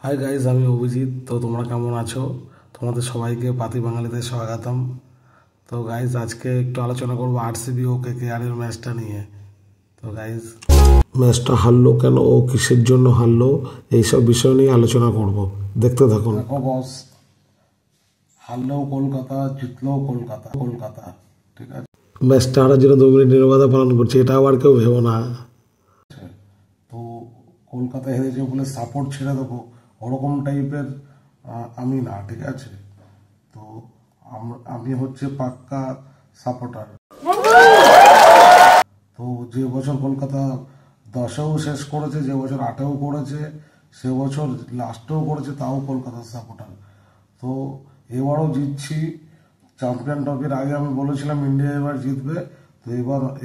Hi guys, আমি অভিজিৎ। তো তোমরা কেমন আছো? তোমাদের সবাইকে পাতি বাঙালিতে স্বাগতম। তো গাইজ, আজকে একটু আলোচনা করবো আরসিবি ও কেকেআরের ম্যাচটা নিয়ে। তো গাইজ, ম্যাচটা হারলো কেন ও কিসের জন্য হারলো, এইসব বিষয় নিয়ে আলোচনা করব। দেখতে থাকুন। বস, হারলেও কলকাতা, জিতলেও কলকাতা, কলকাতা, ঠিক আছে। ম্যাচটা হারার জন্য 2 মিনিট নীরবতা পালন করছে, এটা আবার কেউ ভেবো না। তো কলকাতা হেরেছে বলে সাপোর্ট ছেড়ে দেবো, ওরকম টাইপের আমি না, ঠিক আছে। তো আমি হচ্ছে পাক্কা সাপোর্টার। তো যে বছর কলকাতা 10-এও শেষ করেছে, যে বছর 8-এও করেছে, সে বছর লাস্টেও করেছে, তাও কলকাতার সাপোর্টার। তো এবারও জিতছি। চ্যাম্পিয়ন ট্রফির আগে আমি বলেছিলাম ইন্ডিয়া এবার জিতবে, তো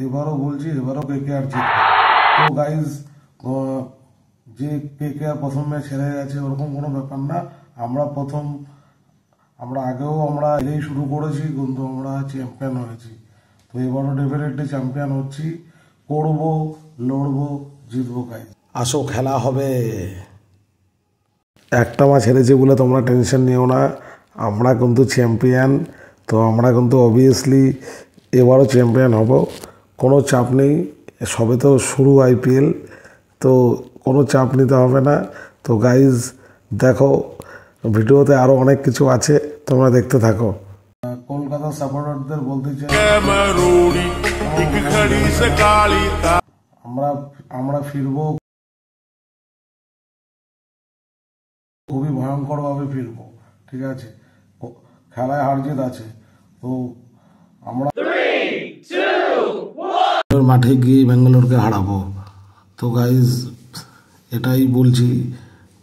এবারও বলছি এবারও কেকেআর জিতবে। তো গাইজ, যে কেকেআর প্রথম ম্যাচ হেরে গেছে ওরকম কোনো ব্যাপার না। আমরা আগেও এটাই শুরু করেছি, কিন্তু আমরা চ্যাম্পিয়ন হয়েছি। তো এবারও ডেফিনেটলি চ্যাম্পিয়ন হচ্ছি, করবো, লড়বো, জিতবো। গাইজ, আসো, খেলা হবে। একটা ম্যাচ হেরেছি বলে তোমরা টেনশন নিও না, আমরা কিন্তু চ্যাম্পিয়ন। তো আমরা কিন্তু অবভিয়াসলি এবারও চ্যাম্পিয়ন হব, কোনো চাপ নেই। সবে তো শুরু আইপিএল, তো কোনো চাপ নিতে হবে না। তো গাইজ দেখো, ভিডিওতে আরও অনেক কিছু আছে, তোমরা দেখতে থাকো। কলকাতার সাপোর্টারদের বলতে চাই, আমরা ফিরবো, খুবই ভয়ঙ্করভাবে ফিরবো, ঠিক আছে। খেলায় হার জিত আছে, তো আমরা মাঠে গিয়ে ব্যাঙ্গালোরকে হারাবো। তো গাইজ, এটাই বলছি।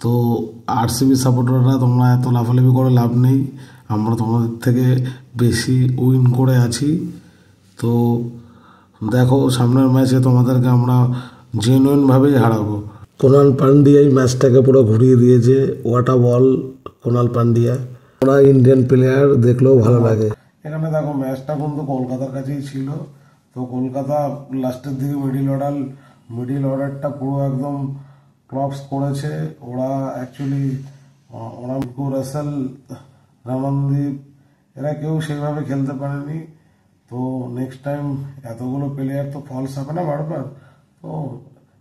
তো আরসিবি সাপোর্টাররা তোমরা এত লাফালাফি করে লাভ নেই, আমরা তোমাদের থেকে বেশি উইন করে আছি। তো দেখো, সামনের ম্যাচে তোমাদেরকে আমরা জেনুইনভাবেই হারাবো। কুণাল পান্ডিয়া এই ম্যাচটাকে পুরো ঘুরিয়ে দিয়েছে। হোয়াট আ বল কুণাল পান্ডিয়া। ওরা ইন্ডিয়ান প্লেয়ার, দেখলেও ভালো লাগে। এখানে দেখো, ম্যাচটা কিন্তু কলকাতার কাছেই ছিল। তো কলকাতা লাস্টের দিকে মিডিল অর্ডারটা পুরো একদম ক্লপস করেছে। ওরা অ্যাকচুয়ালি রাসেল, রামনদীপ, এরা কেউ সেইভাবে খেলতে পারেনি। তো নেক্সট টাইম এতগুলো প্লেয়ার তো ফলস হবে না বারবার। তো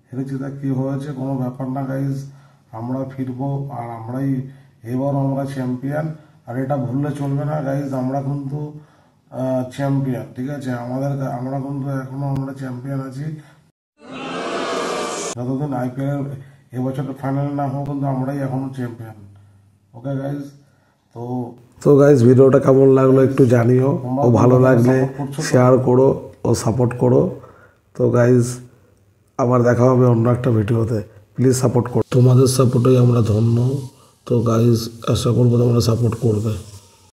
হেরেছি, তা কি হয়েছে, কোনো ব্যাপার না গাইজ। আমরা ফিরবো, আর এবার আমরা চ্যাম্পিয়ন। আর এটা ভুললে চলবে না গাইজ, আমরা কিন্তু চ্যাম্পিয়ন, ঠিক আছে। আমরা কিন্তু এখনো চ্যাম্পিয়ন আছি। যতদিন আইপিএল এবছরের ফাইনাল না হোক, কিন্তু আমরাই এখনো চ্যাম্পিয়ন। Okay guys. তো গাইজ, ভিডিওটা কেমন লাগলো একটু জানিও। ও ভালো লাগলে শেয়ার করো ও সাপোর্ট করো। তো গাইজ, আবার দেখা হবে অন্য একটা ভিডিওতে। প্লিজ সাপোর্ট করো, তোমাদের সাপোর্টেই আমরা ধন্য। তো গাইজ, আশা করবো তোমরা সাপোর্ট করবে।